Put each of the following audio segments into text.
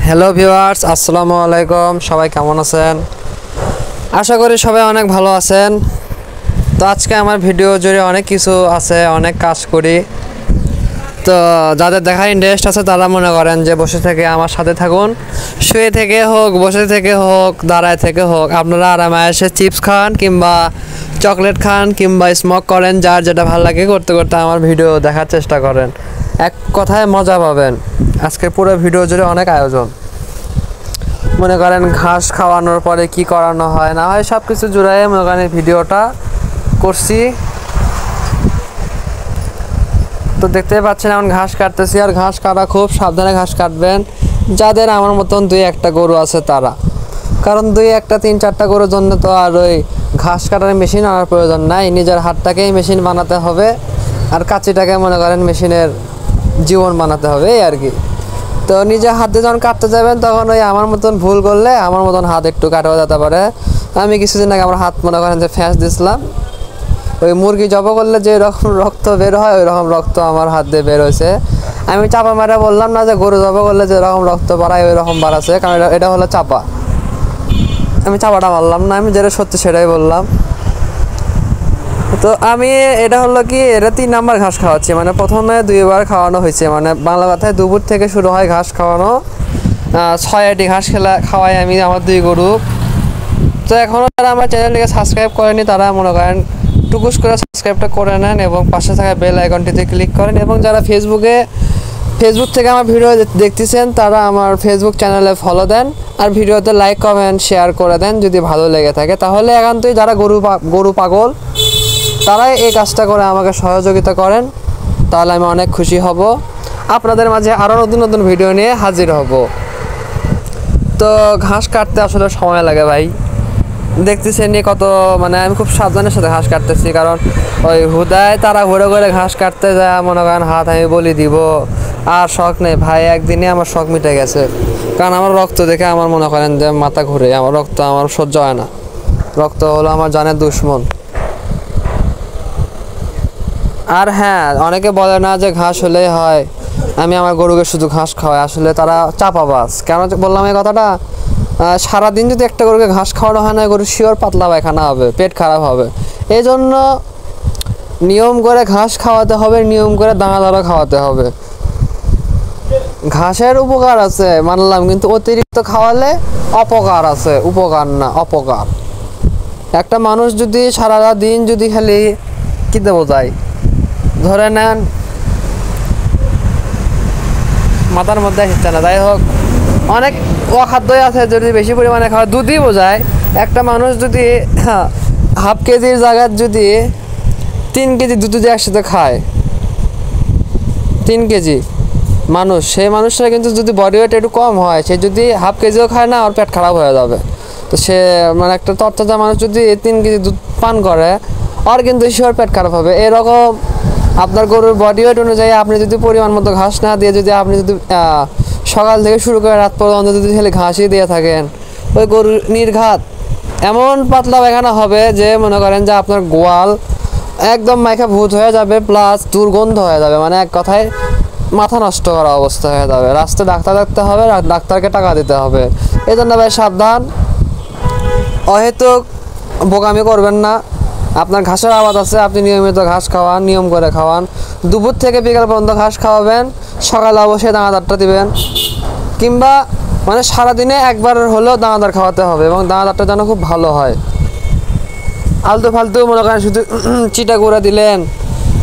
Hello viewers, আসসালামু আলাইকুম। সবাই কেমন আছেন? আশা করি সবাই অনেক ভালো আছেন। তো আজকে আমার ভিডিও জুড়ে অনেক কিছু আছে, অনেক কাজ করি। তো যাদের দেখার ইন্টারেস্ট আছে তারা মনে করেন যে বসে থেকে আমার সাথে থাকুন। শুয়ে থেকে হোক, বসে থেকে হোক, দাঁড়ায় থেকে হোক, আপনারা আরামে এসে চিপস খান কিংবা চকলেট খান কিংবা স্মোক করেন, যার যেটা ভালো লাগে করতে করতে আমার ভিডিও দেখার চেষ্টা করেন। এক কথায় মজা পাবেন। আজকে পুরো ভিডিও জুড়ে অনেক আয়োজন। মনে করেন ঘাস খাওয়ানোর পরে কি করানো হয় না হয় সব কিছু জুড়ে মনে করেন ভিডিওটা করছি। তো দেখতে পাচ্ছেন এখন ঘাস কাটতেছি, আর ঘাস কাটা খুব সাবধানে ঘাস কাটবেন যাদের আমার মতন 2-1টা গরু আছে তারা। কারণ 2-1টা 3-4টা গরুর জন্য তো আর ওই ঘাস কাটার মেশিন আনার প্রয়োজন নাই, নিজের হাতটাকেই মেশিন বানাতে হবে, আর কাঁচিটাকে মনে করেন মেশিনের জীবন বানাতে হবে এই আর কি। তো নিজে হাতে যখন কাটতে যাবেন তখন ওই আমার মতন ভুল করলে আমার মতন হাত একটু কাটাও যেতে পারে। আমি কিছুদিন আগে আমার হাত মনে করেন যে ফ্যাঁস দিয়েছিলাম, ওই মুরগি জব করলে যে রকম রক্ত বের হয় ওই রকম রক্ত আমার হাত দিয়ে বের হয়েছে। আমি চাপা মারা বললাম না যে গরু জব করলে যে রকম রক্ত বাড়ায় ওই রকম বাড়াচ্ছে, কারণ এটা হলো চাপা। আমি চাপাটা মারলাম না, আমি যেটা সত্যি সেটাই বললাম। তো আমি এটা হলো কি, এটা 3 নাম্বার ঘাস খাওয়াচ্ছি, মানে প্রথমে 2বার খাওয়ানো হয়েছে, মানে বাংলা কথায় দুপুর থেকে শুরু হয় ঘাস খাওয়ানো। 6-8টি ঘাস খাওয়াই আমি আমার 2 গরু। তো এখনও যারা আমার চ্যানেলটিকে সাবস্ক্রাইব করেনি তারা মনে করেন টুকুস করে সাবস্ক্রাইবটা করে নেন এবং পাশে থাকা বেল আইকনটিতে ক্লিক করেন। এবং যারা ফেসবুক থেকে আমার ভিডিও দেখতেছেন তারা আমার ফেসবুক চ্যানেলে ফলো দেন, আর ভিডিওতে লাইক কমেন্ট শেয়ার করে দেন যদি ভালো লেগে থাকে। তাহলে একান্তই যারা গরু পাগল তারাই এই কাজটা করে আমাকে সহযোগিতা করেন, তাহলে আমি অনেক খুশি হব। আপনাদের মাঝে আরও নতুন নতুন ভিডিও নিয়ে হাজির হব। তো ঘাস কাটতে আসলে সময় লাগে ভাই, দেখতেছেন নি কত, মানে আমি খুব সাবধানের সাথে ঘাস কাটতেছি, কারণ ওই হুদায় তারা ঘুরে ঘুরে ঘাস কাটতে যায় মনে করেন হাত আমি বলি দিব। আর শখ নেই ভাই, একদিনে আমার শখ মিটে গেছে, কারণ আমার রক্ত দেখে আমার মনে করেন যে মাথা ঘুরে, আমার রক্ত আমার সহ্য হয় না। রক্ত হলো আমার জানের দুশ্মন। আর হ্যাঁ, অনেকে বলে না যে ঘাস হলেই হয়, আমি আমার গরুকে শুধু ঘাস খাওয়াই, আসলে তারা চাপাবাজ। কেন বললাম এই কথাটা? সারাদিন যদি একটা গরুকে ঘাস খাওয়ানো হয় না, গরু শিওর পাতলা পায়খানা হবে, পেট খারাপ হবে। এই জন্য নিয়ম করে ঘাস খাওয়াতে হবে, নিয়ম করে দানা খাওয়াতে হবে। ঘাসের উপকার আছে মানলাম, কিন্তু অতিরিক্ত খাওয়ালে অপকার আছে, উপকার না অপকার। একটা মানুষ যদি সারা দিন যদি খালি কি দেবো যায়, ধরে নেন মাথার মধ্যে আসছে না, যাই হোক অনেক অখাদ্যই আছে যদি বেশি পরিমাণে খাওয়া, দুধই বোঝায়। একটা মানুষ যদি হাফ কেজির জায়গায় যদি 3 কেজি দুধ যদি একসাথে খায়, 3 কেজি মানুষ, সেই মানুষটা কিন্তু যদি বডি ওয়েট একটু কম হয়, সে যদি হাফ কেজিও খায় না ওর পেট খারাপ হয়ে যাবে। তো সে মানে একটা তরতাজা মানুষ যদি 3 কেজি দুধ পান করে ওর কিন্তু শিওর পেট খারাপ হবে। এরকম আপনার গরুর বডি ওয়েট অনুযায়ী আপনি যদি পরিমাণ মতো ঘাস না দিয়ে যদি আপনি যদি সকাল থেকে শুরু করে রাত পর্যন্ত যদি খালি ঘাসই দিয়ে থাকেন, ওই গরুর নির্ঘাত এমন পাতলা পায়খানা হবে যে মনে করেন যে আপনার গোয়াল একদম মাইখা ভূত হয়ে যাবে, প্লাস দুর্গন্ধ হয়ে যাবে, মানে এক কথায় মাথা নষ্ট করা অবস্থা হয়ে যাবে। রাস্তায় ডাক্তার দেখতে হবে, ডাক্তারকে টাকা দিতে হবে। এই জন্য ভাই সাবধান, অহেতুক বোকামি করবেন না। আপনার ঘাসের আবাদ আছে, আপনি নিয়মিত ঘাস খাওয়ান, নিয়ম করে খাওয়ান। দুপুর থেকে বিকাল পর্যন্ত ঘাস খাওয়াবেন, সকালে অবশ্যই দানাদারটা দিবেন, কিংবা মানে সারাদিনে একবার হলেও দানাদার খাওয়াতে হবে, এবং দানাদারটা যেন খুব ভালো হয়। আলতু ফালতু মনে করেন শুধু চিটা গুঁড়া দিলেন,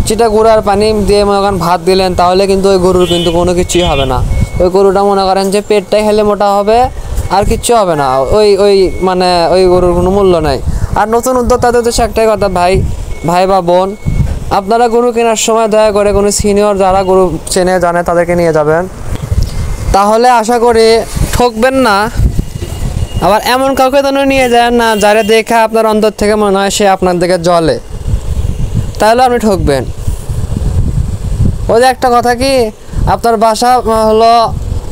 চিটা গুঁড়ার পানি দিয়ে মনে করেন ভাত দিলেন, তাহলে কিন্তু ওই গরুর কিন্তু কোনো কিছুই হবে না। ওই গরুটা মনে করেন যে পেটটাই খেলে মোটা হবে, আর কিচ্ছু হবে না। ওই মানে ওই গরুর কোনো মূল্য নাই। আর নতুন উদ্যোক্তাদের উদ্দেশ্যে একটাই কথা, ভাই বা বোন, আপনারা গরু কেনার সময় দয়া করে কোনো সিনিয়র যারা গরু চেনে জানে তাদেরকে নিয়ে যাবেন, তাহলে আশা করি ঠকবেন না। আবার এমন কাউকে যেন নিয়ে যান না যারা দেখে আপনার অন্তর থেকে মনে হয় সে আপনার দিকে জ্বলে, তাহলে আপনি ঠকবেন। ওই যে একটা কথা কি, আপনার বাসা হলো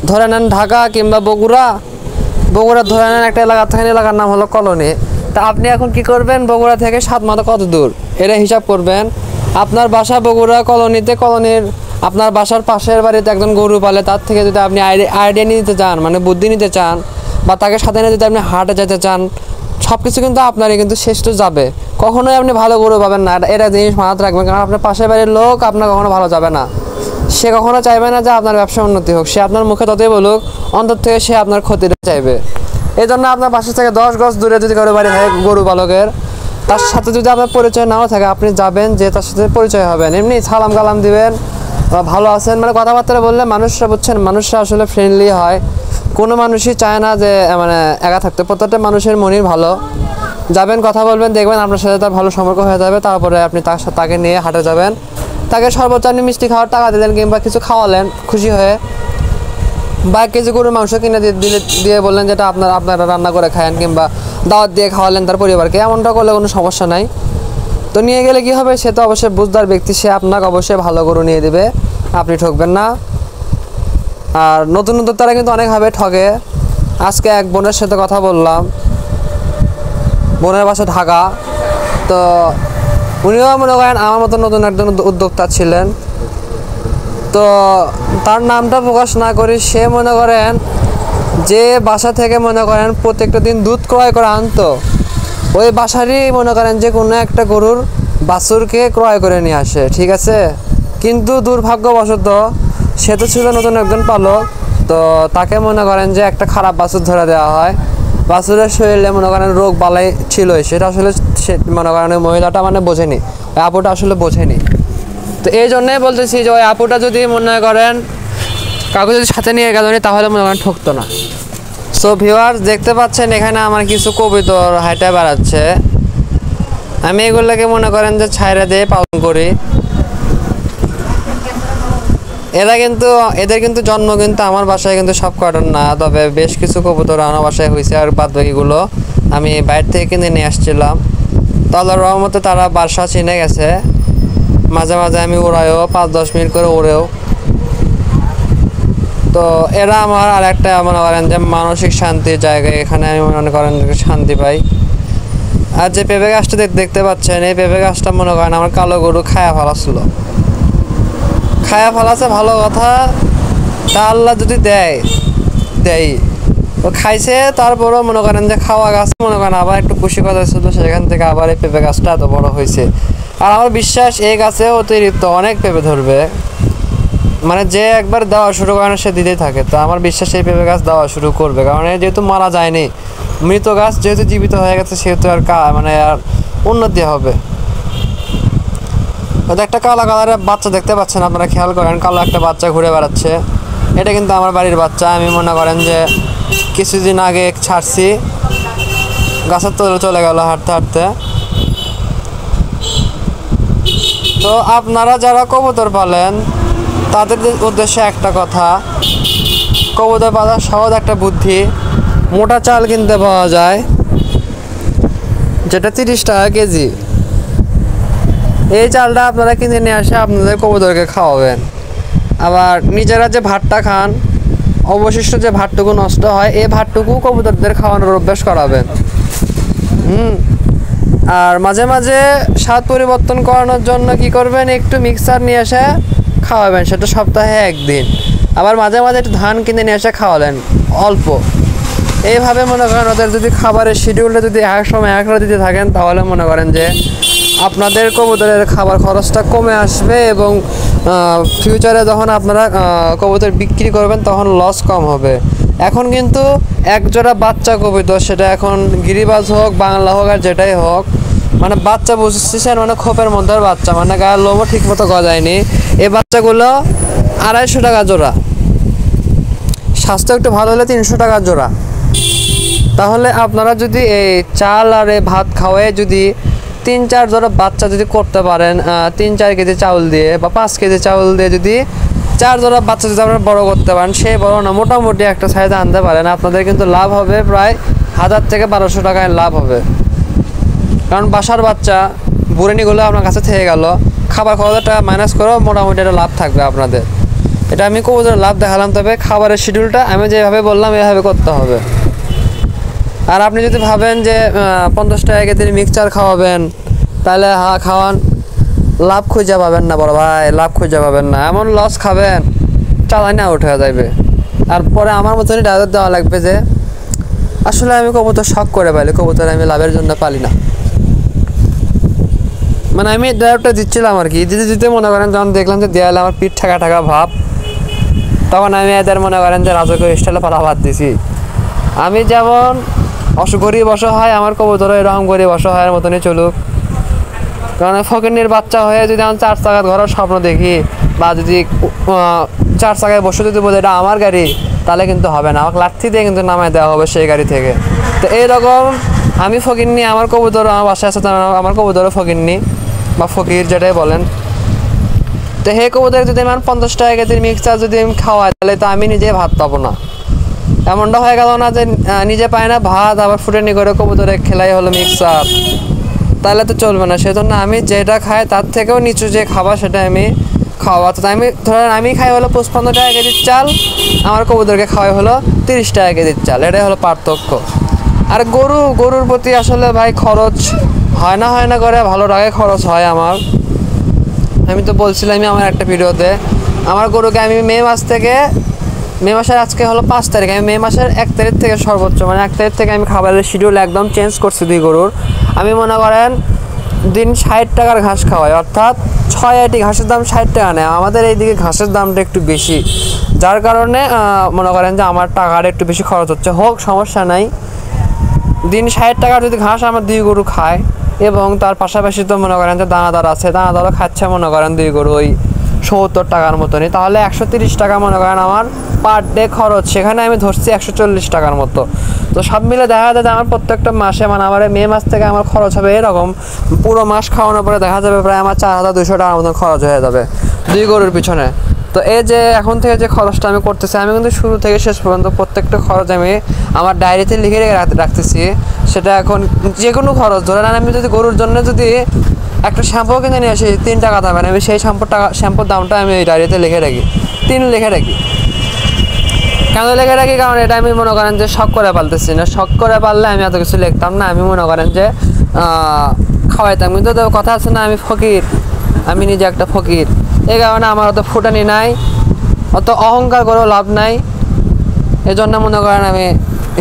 ধরে নেন ঢাকা কিংবা বগুড়া ধরে নেন একটা এলাকা থেকে, এলাকার নাম হলো কলোনি। তা আপনি এখন কি করবেন, বগুড়া থেকে 7 মাথা কত দূর এটা হিসাব করবেন। আপনার বাসা বগুড়া কলোনিতে, কলোনির আপনার বাসার পাশের বাড়িতে একজন গরু পালে, তার থেকে যদি আপনি আইডিয়া নিতে চান, মানে বুদ্ধি নিতে চান, বা তাকে সাথে নিয়ে যদি আপনি হাটে যেতে চান, সব কিছু কিন্তু আপনারই কিন্তু শেষ তো যাবে। কখনোই আপনি ভালো গরু পাবেন না, এটা জিনিস মাথায় রাখবেন। কারণ আপনার পাশের বাড়ির লোক আপনার কখনো ভালো যাবে না। সে কখনো চাইবে না যে আপনার ব্যবসা উন্নতি হোক। সে আপনার মুখে ততই বলুক, অন্তর থেকে সে আপনার ক্ষতিটা চাইবে। এই জন্য আপনার বাসা থেকে 10 গজ দূরে যদি কারো বাড়ি থাকে গরু পালকের, তার সাথে যদি আপনার পরিচয় নাও থাকে, আপনি যাবেন, যে তার সাথে পরিচয় হবেন, এমনি সালাম কালাম দিবেন, ভালো আছেন, মানে কথাবার্তা বললে মানুষরা, বুঝছেন, মানুষরা আসলে ফ্রেন্ডলি হয়। কোনো মানুষই চায় না যে মানে একা থাকতে। প্রত্যেকটা মানুষের মনই ভালো। যাবেন, কথা বলবেন, দেখবেন আপনার সাথে তার ভালো সম্পর্ক হয়ে যাবে। তারপরে আপনি তাকে নিয়ে হাটে যাবেন, তাকে সর্বোচ্চ আপনি মিষ্টি খাওয়ার টাকা দিলেন কিংবা কিছু খাওয়ালেন খুশি হয়ে, বা 1 কেজি গরুর মাংস কিনে দিয়ে বললেন যেটা আপনারা রান্না করে খায়েন, কিংবা দাওয়াত দিয়ে খাওয়ালেন তার পরিবারকে। এমনটা করলে কোনো সমস্যা নাই। তো নিয়ে গেলে কি হবে, সে তো অবশ্যই বুঝদার ব্যক্তি, সে আপনাকে অবশ্যই ভালো গরু নিয়ে দেবে, আপনি ঠকবেন না। আর নতুন তারা কিন্তু অনেকভাবে ঠকে। আজকে এক বোনের সাথে কথা বললাম, বোনের বাসা ঢাকা। তো উনিও মনে করেন আমার মতো নতুন একজন উদ্যোক্তা ছিলেন। তো তার নামটা প্রকাশ না করি, সে মনে করেন যে বাসা থেকে মনে করেন প্রত্যেকটা দিন দুধ ক্রয় করে আনতো, ওই বাসারই মনে করেন যে কোনো একটা গরুর বাছুরকে ক্রয় করে নিয়ে আসে, ঠিক আছে। কিন্তু দুর্ভাগ্যবশত সে তো ছিল নতুন একজন পালক, তো তাকে মনে করেন যে একটা খারাপ বাছুর ধরে দেওয়া হয়। বাছুরের শরীরে মনে করেন রোগ বালাই ছিল, সেটা আসলে সে মনে করেন ওই মহিলাটা মানে বোঝেনি, ওই আপুটা আসলে বোঝেনি। তো এই জন্যই বলতেছি যে ওই আপুটা যদি মনে করেন কাউকে যদি সাথে নিয়ে গেল তাহলে মনে করেন ঠকতো না। সো ভিউয়ার্স, দেখতে পাচ্ছেন এখানে আমার কিছু কবুতর হাইটা বেড়াচ্ছে। আমি এগুলোকে মনে করেন যে ছাইরা দিয়ে পালন করি। এদের কিন্তু জন্ম কিন্তু আমার বাসায় কিন্তু সব কটার না, তবে বেশ কিছু কবুতর আমার বাসায় হয়েছে, আর বাদ বাকিগুলো আমি বাইরে থেকে কিনে নিয়ে আসছিলাম। তো আল্লাহর রহমতে তারা বাসা চিনে গেছে। মাঝে মাঝে আমি ওড়াইও, 5-10 মিনিট করে ওড়েও। তো এরা আমার আর একটা মনে করেন যে মানসিক শান্তির জায়গা, এখানে আমি মনে করেন শান্তি পাই। আর যে পেঁপে গাছটা দেখতে পাচ্ছেন, এই পেঁপে গাছটা মনে করেন আমার কালো গরু খায়া ফেলাছিল। খায়া ফেলাছে ভালো কথা, তা আল্লাহ যদি দেয় ও খাইছে। তারপরও মনে করেন যে খাওয়া গাছ মনে করেন আবার একটু খুশি কথা ছিল, সেখান থেকে আবার এই পেঁপে গাছটা এত বড় হয়েছে। আর আমার বিশ্বাস এই গাছে অতিরিক্ত অনেক পেঁপে ধরবে, মানে যে একবার দেওয়া শুরু করে না সে দিতেই থাকে। তো আমার বিশ্বাস এই পেঁপে গাছ দেওয়া শুরু করবে, কারণ যেহেতু মারা যায়নি, মৃত গাছ যেহেতু জীবিত হয়ে গেছে, সেহেতু আর মানে আর উন্নতি হবে। একটা কালো কালারের বাচ্চা দেখতে পাচ্ছেন আপনারা, খেয়াল করেন, কালো একটা বাচ্চা ঘুরে বেড়াচ্ছে। এটা কিন্তু আমার বাড়ির বাচ্চা। আমি মনে করেন যে কিছুদিন আগে ছাড়ছি, গাছের তলে চলে গেল হাঁটতে হাঁটতে। তো আপনারা যারা কবুতর পালেন তাদের উদ্দেশ্যে একটা কথা, কবুতর পালার সহজ একটা বুদ্ধি, মোটা চাল কিনতে পাওয়া যায় যেটা 30 টাকা কেজি। এই চালটা আপনারা কিনে নিয়ে আসে আপনাদের কবুতরকে খাওয়াবেন। আবার নিজেরা যে ভাতটা খান, অবশিষ্ট যে ভাতটুকু নষ্ট হয়, এই ভাতটুকু কবুতরদের খাওয়ানোর অভ্যাস করাবেন। আর মাঝে মাঝে স্বাদ পরিবর্তন করানোর জন্য কি করবেন, একটু মিক্সার নিয়ে এসে খাওয়াবেন, সেটা সপ্তাহে 1 দিন। আবার মাঝে মাঝে একটু ধান কিনে নিয়ে এসে খাওয়ালেন অল্প। এইভাবে মনে করেন ওদের যদি খাবারের শিডিউলটা যদি এক সময় একরা দিতে থাকেন, তাহলে মনে করেন যে আপনাদের কবুতরের খাবার খরচটা কমে আসবে, এবং ফিউচারে যখন আপনারা কবুতর বিক্রি করবেন তখন লস কম হবে। এখন কিন্তু এক জোড়া বাচ্চা কবুতর, সেটা এখন গিরিবাজ হোক, বাংলা হোক, আর যেটাই হোক, মানে বাচ্চা বুঝতেছেন, মানে খোপের মধ্যে বাচ্চা, মানে গায়ের লোমও ঠিক মতো গজায়নি, এই বাচ্চাগুলো 250 টাকা জোড়া। স্বাস্থ্য একটু ভালো হলে 300 টাকা জোড়া। তাহলে আপনারা যদি এই চাল আর এই ভাত খাওয়ায় যদি 3-4 জোড়া বাচ্চা যদি করতে পারেন, 3-4 কেজি চাউল দিয়ে বা 5 কেজি চাউল দিয়ে যদি 4 জোড়া বাচ্চা যদি আপনারা বড় করতে পারেন, সেই বড় না মোটামুটি একটা সাইজে আনতে পারেন, আপনাদের কিন্তু লাভ হবে প্রায় 1000 থেকে 1200 টাকায় লাভ হবে। কারণ বাসার বাচ্চা বুড়েনিগুলো আপনার কাছে থেকে গেল, খাবার খরচটা মাইনাস করেও মোটামুটি একটা লাভ থাকবে আপনাদের। এটা আমি কবুতরের লাভ দেখালাম, তবে খাবারের শিডিউলটা আমি যেভাবে বললাম এভাবে করতে হবে। আর আপনি যদি ভাবেন যে 50 টাকা কেজির মিক্সচার খাওয়াবেন, তাহলে খাওয়ান। লাভ খুঁজে পাবেন না বড় ভাই, লাভ খুঁজে পাবেন না। এমন লস খাবেন চালাই না উঠে যাবে। আর পরে আমার মতনই ড্রাইভার দেওয়া লাগবে যে আসলে আমি কবুতর শখ করে পালি, কবুতর আমি লাভের জন্য পালি না। মানে আমি ড্রাইভারটা দিচ্ছিলাম আর কি, দিতে দিতে মনে করেন যখন দেখলাম যে দেয়ালে আমার পিঠ ঠাকা ঠাকা ভাব, তখন আমি এদের মনে করেন যে রাজকীয় স্টাইলে পালা বাদ দিছি। আমি যেমন গরিব অসহায়, আমার কবুতরও এরকম গরিব অসহায়ের মতনই চলুক। কারণ ফকিরনির বাচ্চা হয়ে যদি আমি 4 চাকার ঘরের স্বপ্ন দেখি, বা যদি 4 চাকায় বসে যদি বলে এটা আমার গাড়ি, তাহলে কিন্তু হবে না, আমাকে লাঠি দিয়ে কিন্তু নামায় দেওয়া হবে সেই গাড়ি থেকে। তো এইরকম আমি ফকিরনি, আমার কবুতর আমার বাসায় আছে, আমার কবুতরও ফকিরনি বা ফকির যেটাই বলেন। তো হে কবুতর যদি আমি 50 টাকা কেজির মিক্সচার যদি আমি খাওয়াই, তাহলে তো আমি নিজে ভাত পাবো না। এমনটা হয়ে গেল না যে নিজে পায় না ভাত, আবার ফুটেনি করে কবুতরে খেলাই হলো মিক্সচার, তাহলে তো চলবে না। সেজন্য আমি যেটা খাই তার থেকেও নিচু যে খাবার সেটা আমি খাওয়া। তো আমি ধরেন আমি খাই হলো 55 টাকা কেজির চাল, আমার কবুতরকে খাওয়াই হলো 30 টাকা কেজির চাল, এটাই হলো পার্থক্য। আর গরুর প্রতি আসলে ভাই খরচ হয় না করে ভালো টাকায় খরচ হয় আমার। আমি তো বলছিলামই আমার একটা ভিডিওতে, আমার গরুকে আমি মে মাসের আজকে হলো 5 তারিখ, আমি মে মাসের 1 তারিখ থেকে সর্বোচ্চ মানে 1 তারিখ থেকে আমি খাবারের শিডিউল একদম চেঞ্জ করছি 2 গরুর। আমি মনে করেন দিন 60 টাকার ঘাস খাওয়াই, অর্থাৎ 6 আটি ঘাসের দাম 60 টাকা নেয়। আমাদের এইদিকে ঘাসের দামটা একটু বেশি, যার কারণে মনে করেন যে আমার টাকার একটু বেশি খরচ হচ্ছে। হোক সমস্যা নাই, দিন 60 টাকার যদি ঘাস আমার 2 গরু খায়, এবং তার পাশাপাশি তো মনে করেন যে দানাদার আছে, দানাদারও খাচ্ছে মনে করেন 2 গরু ওই 70 টাকার মতনই, তাহলে 130 টাকা মনে করেন আমার পার ডে খরচ। সেখানে আমি ধরছি 140 টাকার মতো। তো সব মিলে দেখা যায় যে আমার প্রত্যেকটা মাসে মানে আমার মে মাস থেকে আমার খরচ হবে এরকম, পুরো মাস খাওয়ানোর পরে দেখা যাবে প্রায় আমার 4200 টাকার মতন খরচ হয়ে যাবে 2 গরুর পিছনে। তো এই যে এখন থেকে যে খরচটা আমি করতেছি, আমি কিন্তু শুরু থেকে শেষ পর্যন্ত প্রত্যেকটা খরচ আমি আমার ডায়েরিতে লিখে রাখতেছি। সেটা এখন যে কোনো খরচ ধরে নেন, আমি যদি গরুর জন্য যদি একটা শ্যাম্পু কিনে নিয়ে আসি 3 টাকা দামের, আমি সেই শ্যাম্পুর দামটা আমি এই ডায়েরিতে লিখে রাখি, 3 লিখে রাখি। কেন লিখে রাখি? কারণ এটা আমি মনে করেন যে শখ করে পালতেছি না, শখ করে পারলে আমি এত কিছু লিখতাম না। আমি মনে করেন যে খাওয়াইতাম, কিন্তু তো কথা আছে না, আমি ফকির, আমি নিজে একটা ফকির। এই কারণে আমার অত ফুটানি নাই, অত অহংকার করেও লাভ নাই। এই জন্য মনে করেন আমি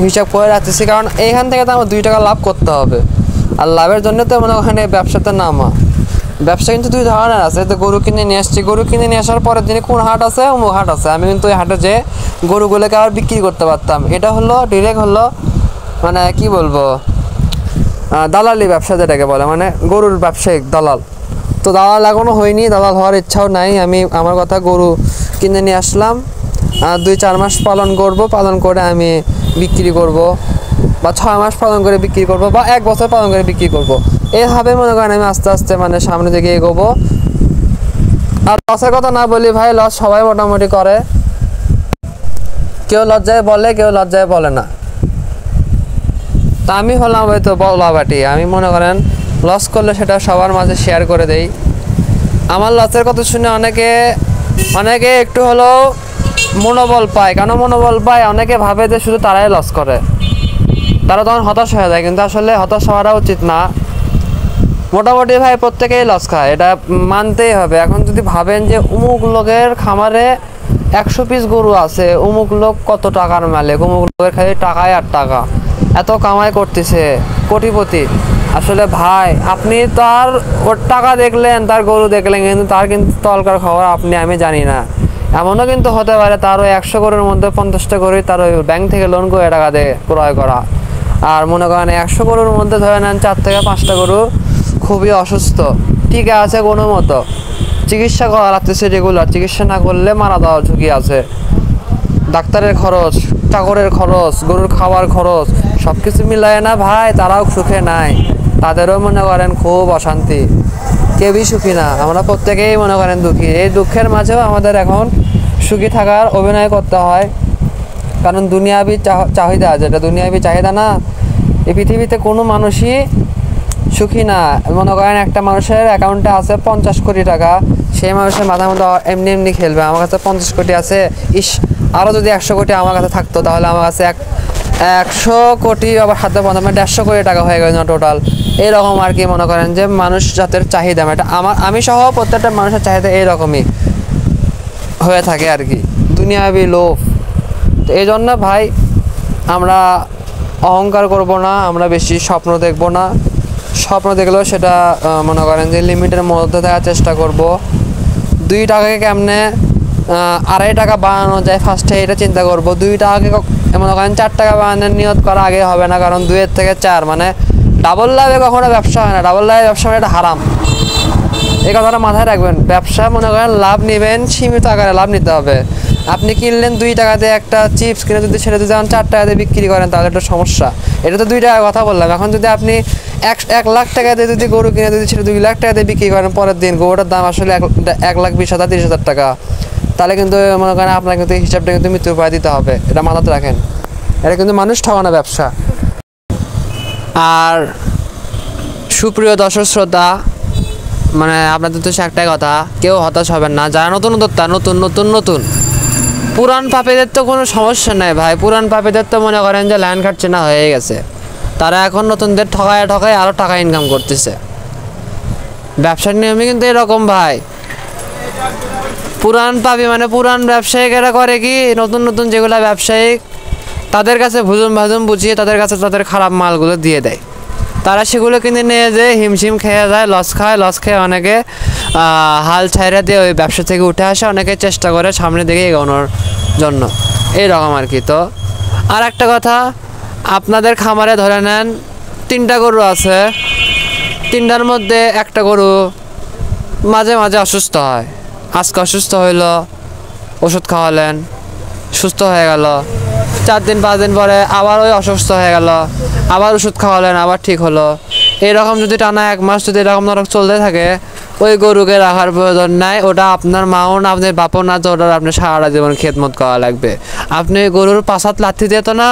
হিসাব করে রাখতেছি, কারণ এইখান থেকে তো আমার 2 টাকা লাভ করতে হবে। আর লাভের জন্য তো মনে করেন এই ব্যবসাতে নামা। ব্যবসা কিন্তু 2 ধরনের আছে। তো গরু কিনে নিয়ে আসছি, গরু কিনে নিয়ে আসার পরের দিনে কোন হাট আছে, অমুক হাট আছে, আমি কিন্তু ওই হাটে যে গরুগুলোকে আবার বিক্রি করতে পারতাম। এটা হলো ডিরেক্ট হলো মানে কি বলবো, দালালি ব্যবসা যেটাকে বলে, মানে গরুর ব্যবসায়িক দালাল। তো দালাল এখনও হয়নি, দালাল হওয়ার ইচ্ছাও নাই। আমি আমার কথা গরু কিনে নিয়ে আসলাম, 2-4 মাস পালন করব, পালন করে আমি বিক্রি করব, বা 6 মাস পালন করে বিক্রি করব, বা 1 বছর পালন করে বিক্রি করব। এইভাবে মনে করেন আমি আস্তে আস্তে মানে সামনে দিকে এগোবো। আর লসের কথা না বলি ভাই, লস সবাই মোটামুটি করে, কেউ লজ্জায় বলে, কেউ লজ্জায় বলে না। তা আমি হলাম হয়তো বলাবাটি, আমি মনে করেন লস করলে সেটা সবার মাঝে শেয়ার করে দেই। আমার লসের কথা শুনে অনেকে একটু হলেও মনোবল পায়। কেন মনোবল পায়? অনেকে ভাবে যে শুধু তারাই লস করে, তারা তখন হতাশ হয়ে যায়, কিন্তু আসলে হতাশ হওয়াটা উচিত না। মোটামুটি ভাই প্রত্যেকেই লস খায়, এটা মানতেই হবে। এখন যদি ভাবেন যে অমুক লোকের খামারে 100 পিস গরু আছে, অমুক লোক কত টাকার মালিক, অমুক লোকের খালি টাকায় আর টাকা, এত কামাই করতেছে, কোটিপতি। আসলে ভাই আপনি তার ওর টাকা দেখলেন, তার গরু দেখলেন, কিন্তু তার কিন্তু তলকার খবর আমি জানি না। এমনও কিন্তু হতে পারে তার ওই 100 গরুর মধ্যে 50টা গরুই তার ওই ব্যাংক থেকে লোন করে টাকা দিয়ে ক্রয় করা। আর মনে করেন 100 গরুর মধ্যে ধরে নেন 4 থেকে 5টা গরু খুবই অসুস্থ, ঠিক আছে, কোনো মতো চিকিৎসা করা লাগতেছে রেগুলার, চিকিৎসা না করলে মারা যাওয়ার ঝুঁকি আছে। ডাক্তারের খরচ, চাকরের খরচ, গরুর খাওয়ার খরচ, সব কিছু মিলায় না ভাই তারাও সুখে নাই, তাদেরও মনে করেন খুব অশান্তি, কেউই সুখী না। আমরা প্রত্যেকেই মনে করেন দুঃখী। এই দুঃখের মাঝেও আমাদের এখন সুখী থাকার অভিনয় করতে হয়, কারণ দুনিয়াবি চাহিদা, যেটা দুনিয়াবি চাহিদা না, এই পৃথিবীতে কোনো মানুষই সুখী না। মনে করেন একটা মানুষের অ্যাকাউন্টে আছে 50 কোটি টাকা, সেই মানুষের মাথার মধ্যে এমনি খেলবে, আমার কাছে 50 কোটি আছে, ইস আরও যদি 100 কোটি আমার কাছে থাকতো, তাহলে আমার কাছে 100 কোটি আবার হাতে 150 কোটি টাকা হয়ে গেল টোটাল। এরকম আর কি মনে করেন যে মানুষ জাতের চাহিদা, এটা আমি সহ প্রত্যেকটা মানুষের চাহিদা এইরকমই হয়ে থাকে আর কি, দুনিয়াবি লোভ। তো এই জন্য ভাই আমরা অহংকার করব না, আমরা বেশি স্বপ্ন দেখব না। স্বপ্ন দেখলেও সেটা মনে করেন যে লিমিটের মধ্যে থাকার চেষ্টা করব। 2 টাকাকে কেমনে 2.5 টাকা বানানো যায় ফার্স্টে এটা চিন্তা করব। 2 টাকাকে মনে করেন 4 টাকা বানানোর নিয়ত করা আগে হবে না, কারণ 2 থেকে 4 মানে ডাবল লাভে কখনো ব্যবসা হয় না। ডাবল লাভে ব্যবসা মানে এটা হারাম, এই কথাটা মাথায় রাখবেন। ব্যবসা মনে করেন লাভ নেবেন, সীমিত আকারে লাভ নিতে হবে। আপনি কিনলেন 2 টাকা দিয়ে একটা চিপস কিনে, যদি সেটা যদি 4 টাকা দিয়ে বিক্রি করেন তাহলে একটা সমস্যা। এটা তো 2 টাকার কথা বললাম। এখন যদি আপনি 1 লাখ টাকা দিয়ে যদি গরু কিনে যদি সেটা 2 লাখ টাকা দিয়ে বিক্রি করেন, পরের দিন গরুটার দাম আসলে 1,20,000 30,000 টাকা, তাহলে কিন্তু মনে করেন আপনার কিন্তু হিসাবটা কিন্তু মৃত্যুর উপায় দিতে হবে। এটা মাথাতে রাখেন, এটা কিন্তু মানুষ ঠকানো ব্যবসা। আর সুপ্রিয় দর্শক শ্রোতা, মানে আপনাদের তো একটাই কথা, কেউ হতাশ হবেন না। যারা নতুন উদ্যোক্তা, নতুন পুরান পাপীদের তো কোনো সমস্যা নেই ভাই। পুরান পাপীদের তো মনে করেন যে লাইন কাটছে না হয়ে গেছে, তারা এখন নতুনদের ঠকায় আরও টাকা ইনকাম করতেছে। ব্যবসার নিয়মই কিন্তু এরকম ভাই। পুরান পাপী মানে পুরান ব্যবসায়িকেরা করে কি, নতুন যেগুলো ব্যবসায়িক তাদের কাছে ভুজুম ভাজুম বুঝিয়ে তাদের কাছে তাদের খারাপ মালগুলো দিয়ে দেয়। তারা সেগুলো কিনে নিয়ে যে হিমশিম খেয়ে যায়, লস খেয়ে অনেকে হাল ছাইরা দিয়ে ওই ব্যবসা থেকে উঠে আসে, অনেকে চেষ্টা করে সামনে দিকে এগোনোর জন্য। এইরকম আর কি। তো আর একটা কথা, আপনাদের খামারে ধরে নেন 3টা গরু আছে, 3টার মধ্যে একটা গরু মাঝে মাঝে অসুস্থ হয়। আজকে অসুস্থ হইলো, ওষুধ খাওয়ালেন, সুস্থ হয়ে গেল। 4 দিন 5 দিন পরে আবার ওই অসুস্থ হয়ে গেল, আবার ওষুধ খাওয়ালেন, আবার ঠিক হলো। এরকম যদি টানা 1 মাস যদি এরকম নরক চলতে থাকে, ওই গরুকে রাখার প্রয়োজন নাই। ওটা আপনার মাও না, আপনার বাপও না, তো ওটার আপনি সারা জীবন খেদমত করা লাগবে। আপনি ওই গরুর 5-7 লাথি দিয়ে তো না,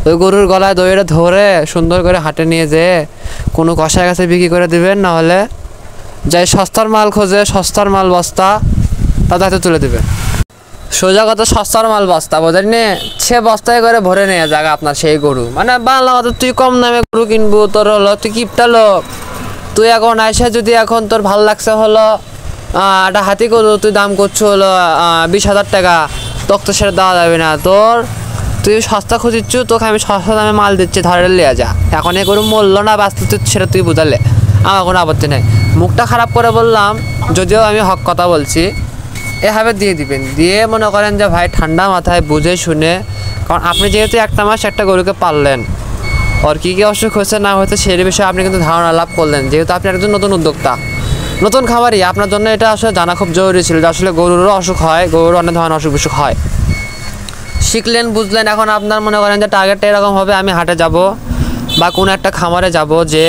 ওই গরুর গলায় দইটা ধরে সুন্দর করে হাটে নিয়ে যেয়ে কোনো কষায় কাছে বিক্রি করে দিবেন, না হলে যাই সস্তার মাল খোঁজে, সস্তার মাল বস্তা তাদের হাতে তুলে দিবেন। সোজা কথা, সস্তার মাল বস্তা বোঝেন নে, সে বস্তায় করে ভরে নিয়ে যাক আপনার সেই গরু। মানে বাংলা কথা, তুই কম দামে গরু কিনবো, তোর হলো তুই কিপটা লোক, তুই এখন আইসা যদি এখন তোর ভালো লাগছে হলো একটা হাতি গরু তুই দাম করছো হলো 20,000 টাকা, তোকে তো সেটা দেওয়া যাবে না। তুই সস্তা খুঁজিচ্ছু, তোকে আমি সস্তা দামে মাল দিচ্ছি, ধরে লিয়ে যা। এখন এই গরু মূল্য না বাস্তব সেটা তুই বুঝালে আমার কোনো আপত্তি নেই। মুখটা খারাপ করে বললাম, যদিও আমি হক কথা বলছি। এভাবে দিয়ে দিবেন, দিয়ে মনে করেন যে ভাই ঠান্ডা মাথায় বুঝে শুনে, কারণ আপনি যেহেতু 1 মাস একটা গরুকে পাললেন, ওর কী অসুখ হয়েছে না হয়েছে সেই বিষয়ে আপনি কিন্তু ধারণা লাভ করলেন। যেহেতু আপনি একজন নতুন উদ্যোক্তা, নতুন খামারি, আপনার জন্য এটা আসলে জানা খুব জরুরি ছিল যে আসলে গরুরও অসুখ হয়, গরুর অনেক ধরনের অসুখ বিসুখ হয়। শিখলেন, বুঝলেন। এখন আপনার মনে করেন যে টার্গেটটা এরকম হবে, আমি হাটে যাব বা কোনো একটা খামারে যাব, যে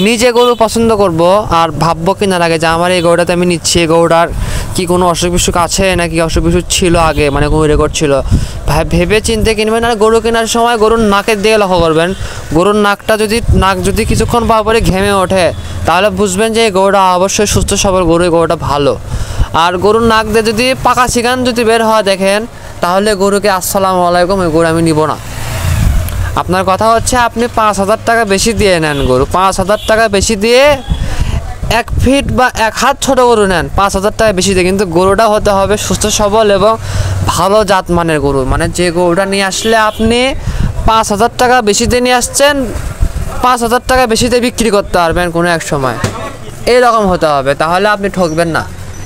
নিজে গরু পছন্দ করব আর ভাববো কেনার আগে যে আমার এই গরুটাতে আমি নিচ্ছি, এই গরুটার কি কোনো অসুখ বিসুখ আছে নাকি অসুখ বিসুখ ছিল আগে, মানে কোনো রেকর্ড ছিল, ভেবে চিন্তে কিনবেন। আর গরু কেনার সময় গরুর নাকের দিকে লক্ষ্য করবেন। গরুর নাক যদি কিছুক্ষণ পাওয়ার পরে ঘেমে ওঠে, তাহলে বুঝবেন যে এই গরুটা অবশ্যই সুস্থ সবল গরু, এই গরুটা ভালো। আর গরুর নাক দিয়ে যদি পাকা শিকান যদি বের হওয়া দেখেন, তাহলে গরুকে আসসালামু আলাইকুম, এই গরু আমি নিব না। আপনার কথা হচ্ছে আপনি 5,000 টাকা বেশি দিয়ে নেন গরু, 5,000 টাকা বেশি দিয়ে 1 ফিট বা 1 হাত ছোটো গরু নেন 5,000 টাকা বেশি দিয়ে, কিন্তু গরুটা হতে হবে সুস্থ সবল এবং ভালো জাতমানের গরু। মানে যে গরুটা নিয়ে আসলে আপনি 5,000 টাকা বেশি দিয়ে নিয়ে আসছেন, 5,000 টাকা বেশি দিয়ে বিক্রি করতে পারবেন কোনো এক সময়, এইরকম হতে হবে, তাহলে আপনি ঠকবেন না।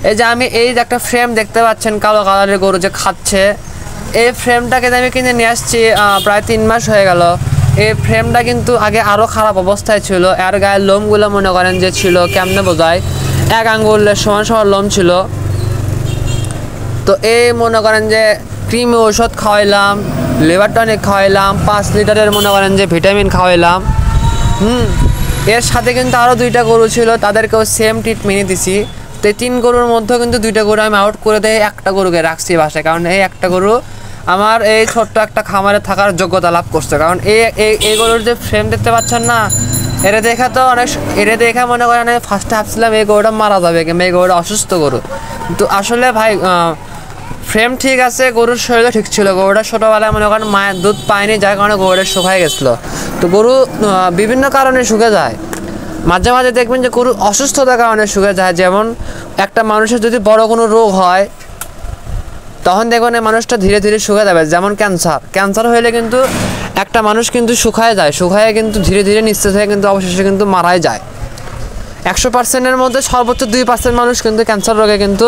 এই যে আমি এই যে একটা ফ্রেম দেখতে পাচ্ছেন কালো কালারের গরু যে খাচ্ছে, এই ফ্রেমটাকে আমি কিনে নিয়ে আসছি প্রায় 3 মাস হয়ে গেল। এই ফ্রেমটা কিন্তু আগে আরও খারাপ অবস্থায় ছিল। এর গায়ের লোমগুলো মনে করেন যে ছিল কেমনে বোঝায়, 1 আঙ্গুলের সমান লোম ছিল। তো এই মনে করেন যে ক্রিমি ওষুধ খাওয়াইলাম, লিভার টনিক খাওয়াইলাম, 5 লিটারের মনে করেন যে ভিটামিন খাওয়াইলাম। এর সাথে কিন্তু আরও 2টা গরু ছিল, তাদেরকেও সেম ট্রিটমেন্টই দিছি। তো এই 3 গরুর মধ্যে কিন্তু 2টা গরু আমি আউট করে দিয়ে একটা গরুকে রাখছি বাসায়, কারণ এই একটা গরু আমার এই ছোট্ট একটা খামারে থাকার যোগ্যতা লাভ করছে। কারণ এই গরুর যে ফ্রেম দেখতে পাচ্ছেন না, এটা দেখা তো এটা দেখা মনে করেন ফার্স্টে ভাবছিলাম এই গরুটা মারা যাবে, কিংবা এই গরুটা অসুস্থ গরু, কিন্তু আসলে ভাই ফ্রেম ঠিক আছে, গরুর শরীরও ঠিক ছিল। গরুটা ছোটোবেলায় মনে করেন মায়ের দুধ পায়নি, যার কারণে গরুটা শুকায় গেছিলো। তো গরু বিভিন্ন কারণে শুকে যায়। মাঝে মাঝে দেখবেন যে গরু অসুস্থতার কারণে শুকে যায়। যেমন একটা মানুষের যদি বড় কোনো রোগ হয়, তখন দেখবেন এই মানুষটা ধীরে ধীরে শুকিয়ে যাবে। যেমন ক্যান্সার হলে কিন্তু একটা মানুষ কিন্তু শুকায় যায়, শুকায় কিন্তু ধীরে ধীরে নিঃশেষ হয়ে কিন্তু অবশেষে কিন্তু মারাই যায়। 100%-এর মধ্যে সর্বোচ্চ 2% মানুষ কিন্তু ক্যান্সার রোগে কিন্তু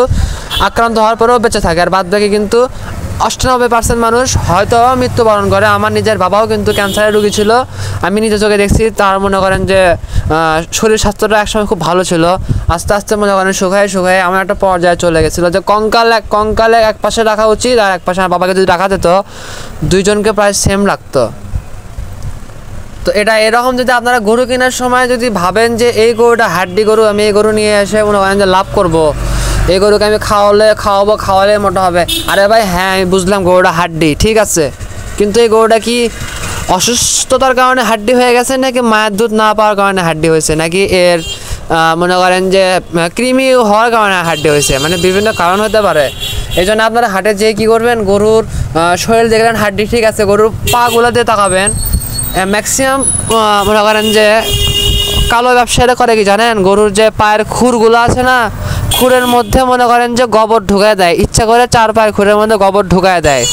আক্রান্ত হওয়ার পরেও বেঁচে থাকে, আর বাদ বাকি কিন্তু 98% মানুষ হয়তো মৃত্যুবরণ করে। আমার নিজের বাবাও কিন্তু ক্যান্সারের রোগী ছিল, আমি নিজে চোখে দেখছি। তার মনে করেন যে শরীর স্বাস্থ্যটা একসময় খুব ভালো ছিল, আস্তে আস্তে মনে করেন শুকায় আমার একটা পর্যায়ে চলে গেছিলো যে কঙ্কালে এক পাশে রাখা উচিত, আর এক পাশে আমার বাবাকে যদি রাখা যেত, দুইজনকে প্রায় সেম লাগতো। তো এটা এরকম, যদি আপনারা গরু কেনার সময় যদি ভাবেন যে এই গরুটা হাড্ডি গরু, আমি এই গরু নিয়ে এসে মনে করেন যে লাভ করবো, এই গরুকে আমি খাওয়ালে মোটা হবে। আরে ভাই হ্যাঁ, আমি বুঝলাম গরুটা হাড্ডি, ঠিক আছে, কিন্তু এই গরুটা কি অসুস্থতার কারণে হাড্ডি হয়ে গেছে, নাকি মায়ের দুধ না পাওয়ার কারণে হাড্ডি হয়েছে, নাকি এর মনে করেন যে কৃমি হওয়ার কারণে হাড্ডি হয়েছে? মানে বিভিন্ন কারণ হতে পারে। এই জন্য আপনারা হাটে যেয়ে কী করবেন, গরুর শরীর দেখলেন হাড্ডি ঠিক আছে, গরুর পাগুলো দিয়ে তাকাবেন। ম্যাক্সিমাম মনে করেন যে কালো ব্যবসায়ীরা করে কি জানেন, গরুর যে পায়ের খুরগুলো আছে না, খুরের মধ্যে মনে করেন যে গোবর ঢুকায় দেয়, ইচ্ছা করে 4 পায়ের খুরের মধ্যে গোবর ঢুকায় দেয়।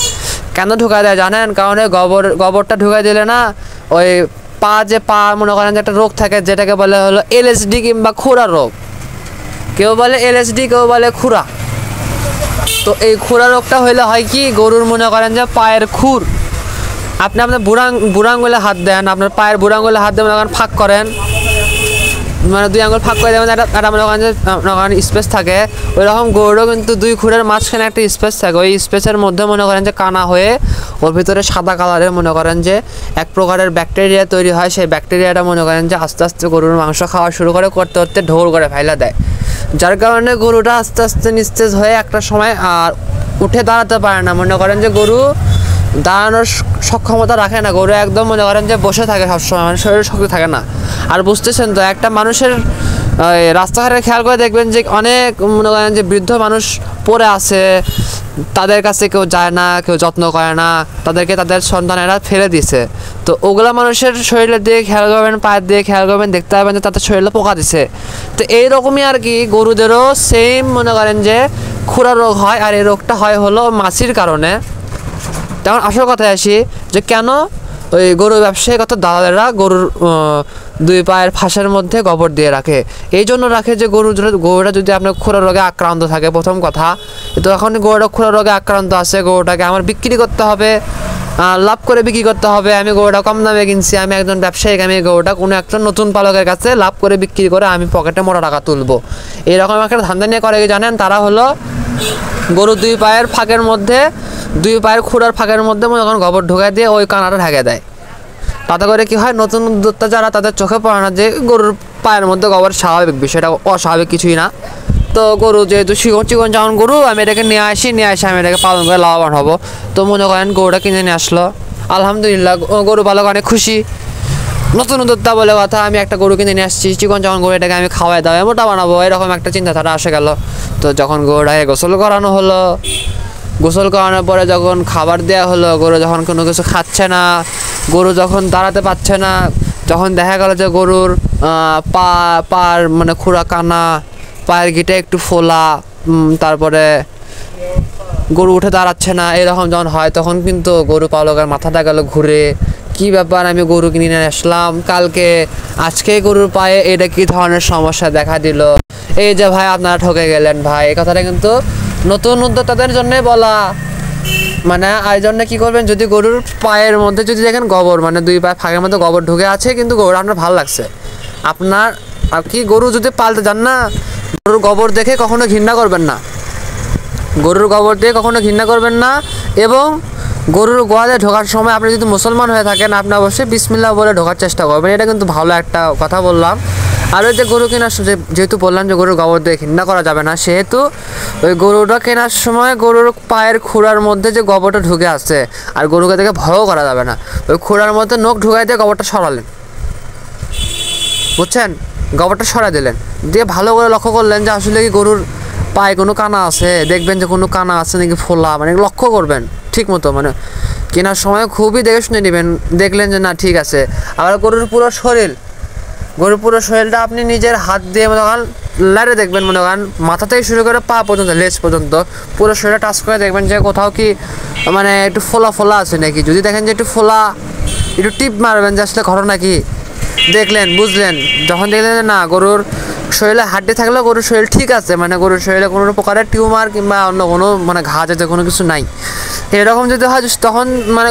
কেন ঢুকায় দেয় জানেন? কারণ ওই গোবরটা ঢুকায় দিলে না, ওই পা মনে করেন যে একটা রোগ থাকে, যেটাকে বলে হলো এলএসডি কিংবা খুরা রোগ। কেউ বলে এলএসডি, কেউ বলে খুরা। তো এই খুরা রোগটা হইলে হয় কি, গরুর মনে করেন যে পায়ের খুর, আপনি আপনার বুড়ো আঙুলে হাত দেন, আপনার পায়ের বুড়ো আঙুলে হাত দিয়ে মনে করেন ফাঁক করেন, মানে 2 আঙুল ফাঁক করে দেবেন, একটা মনে করেন যে মনে করেন স্পেস থাকে। ওই রকম গরুরও কিন্তু 2 খুরের মাঝখানে একটা স্পেস থাকে, ওই স্পেসের মধ্যে মনে করেন যে কানা হয়ে ওর ভিতরে সাদা কালারের মনে করেন যে এক প্রকারের ব্যাকটেরিয়া তৈরি হয়। সেই ব্যাকটেরিয়াটা মনে করেন যে আস্তে আস্তে গরুর মাংস খাওয়া শুরু করতে ঢোল করে ফেলা দেয়, যার কারণে গরুটা আস্তে আস্তে নিস্তেজ হয়ে একটা সময় আর উঠে দাঁড়াতে পারে না। মনে করেন যে গরু দাঁড়ানোর সক্ষমতা রাখে না, গরু একদম মনে করেন যে বসে থাকে সবসময়, মানে শরীরে শক্তি থাকে না। আর বুঝতেছেন তো, একটা মানুষের রাস্তাঘাটে খেয়াল করে দেখবেন যে অনেক মনে করেন যে বৃদ্ধ মানুষ পড়ে আছে, তাদের কাছে কেউ যায় না, কেউ যত্ন করে না, তাদেরকে তাদের সন্তানেরা ফেলে দিছে। তো ওগুলা মানুষের শরীরের দিকে খেয়াল করবেন, পায়ের দিকে খেয়াল করবেন, দেখতে পাবেন যে তাদের শরীরে পোকা দিছে। তো এইরকমই আর কি, গরুদেরও সেম মনে করেন যে খুরা রোগ হয়, আর এই রোগটা হয় হলো মাছির কারণে। তেমন আসল কথায় আসি, যে কেন ওই গরু ব্যবসায়ী কত দালালেরা গরুর 2 পায়ের ফাঁসের মধ্যে গোবর দিয়ে রাখে। এই জন্য রাখে যে গরুটা যদি আপনার খুরা রোগে আক্রান্ত থাকে, প্রথম কথা তো এখন গরুটা খুরা রোগে আক্রান্ত আছে, গরুটাকে আমার বিক্রি করতে হবে, লাভ করে বিক্রি করতে হবে। আমি গরুটা কম দামে কিনছি, আমি একজন ব্যবসায়ী, আমি গরুটা কোনো একজন নতুন পালকের কাছে লাভ করে বিক্রি করে আমি পকেটে মোটা টাকা তুলবো, এরকম একটা ধান্দা নিয়ে করে কি জানেন? তারা হলো গরু 2 পায়ের ফাঁকের মধ্যে, 2 পায়ের খুঁড়ার ফাঁকের মধ্যে মনে করেন গোবর ঢুকায় দিয়ে ওই কানাটা ঢেকে দেয়। তাতে করে কি হয়, নতুন উদ্যোক্তা যারা, তাদের চোখে পড়ে না যে গরুর পায়ের মধ্যে গোবর স্বাভাবিক বিষয়, এটা অস্বাভাবিক কিছুই না। তো গরু যেহেতু চিকন যেমন গরু, আমি এটাকে নিয়ে আসি আমি এটাকে পালন করে লাভবান হবো। তো মনে করেন গরুটা কিনে নিয়ে আসলো, আলহামদুলিল্লাহ গরু পালক অনেক খুশি, নতুন উদ্যোক্তা বলে কথা, আমি একটা গরু কিনে নিয়ে আসছি, চিকন যেমন গরু, এটাকে আমি খাওয়াই দাওয়াই মোটা বানাবো, এরকম একটা চিন্তাধারা আসে গেল। তো যখন গরুটাকে গোসল করানো হলো, গোসল করানোর পরে যখন খাবার দেওয়া হলো, গরু যখন কোনো কিছু খাচ্ছে না, গরু যখন দাঁড়াতে পারছে না, যখন দেখা গেল যে গরুর পার মানে খুরা কানা, পায়ের গিটে একটু ফোলা, তারপরে গরু উঠে দাঁড়াচ্ছে না, এরকম যখন হয়, তখন কিন্তু গরু পালকের মাথাটা গেল ঘুরে, কি ব্যাপার, আমি গরু কিনে নিয়ে আসলাম কালকে, আজকে গরুর পায়ে এটা কি ধরনের সমস্যা দেখা দিল, এই যে ভাই আপনারা ঠকে গেলেন ভাই। এই কথাটা কিন্তু নতুন উদ্যোক্তাদের জন্যই বলা। মানে এই জন্য কী করবেন, যদি গরুর পায়ের মধ্যে যদি দেখেন গোবর, মানে 2 পায়ের ফাঁকের মধ্যে গোবর ঢুকে আছে, কিন্তু গরু আপনার ভালো লাগছে, আপনার আর কি, গরু যদি পালতে যান না, গরুর গোবর দেখে কখনো ঘৃণা করবেন না, গরুর গোবর দিয়ে কখনো ঘৃণা করবেন না। এবং গরুর গোয়ালে ঢোকার সময় আপনি যদি মুসলমান হয়ে থাকেন, আপনি অবশ্যই বিসমিল্লাহ বলে ঢোকার চেষ্টা করবেন, এটা কিন্তু ভালো একটা কথা বললাম। আর ওই যে গরু কেনার যেহেতু বললাম যে গরুর গোবর দিয়ে ঘৃণা করা যাবে না, সেহেতু ওই গরুটা কেনার সময় গরুর পায়ের খুঁড়ার মধ্যে যে গোবরটা ঢুকে আছে, আর গরুকে দেখে ভয়ও করা যাবে না, ওই খুঁড়ার মধ্যে নখ ঢুকাই দিয়ে গোবরটা সরালেন, বুঝছেন, গোবরটা সরাই দিলেন, দিয়ে ভালো করে লক্ষ্য করলেন যে আসলে কি গরুর পায়ে কোনো কানা আছে, দেখবেন যে কোনো কানা আছে নাকি ফোলা, মানে লক্ষ্য করবেন ঠিক মতো, মানে কেনার সময় খুবই দেখে শুনে নেবেন। দেখলেন যে না ঠিক আছে। আবার গরুর পুরো শরীরটা আপনি নিজের হাত দিয়ে মনে করেন লাড়ে দেখবেন, মনে করেন মাথা থেকে শুরু করে পা পর্যন্ত, লেজ পর্যন্ত পুরো শরীরটা টাচ করে দেখবেন যে কোথাও কি মানে একটু ফোলা আছে নাকি। যদি দেখেন যে একটু ফোলা, একটু টিপ মারবেন যে আসলে ঘটনা কি, দেখলেন বুঝলেন। যখন দেখলেন যে না গরুর শরীরে হাড্ডি থাকলেও গরুর শরীর ঠিক আছে, মানে গরুর শরীরে কোনো প্রকারের টিউমার কিংবা অন্য কোনো মানে ঘা জাতীয় কোনো কিছু নাই, এরকম যদি হয় তখন মানে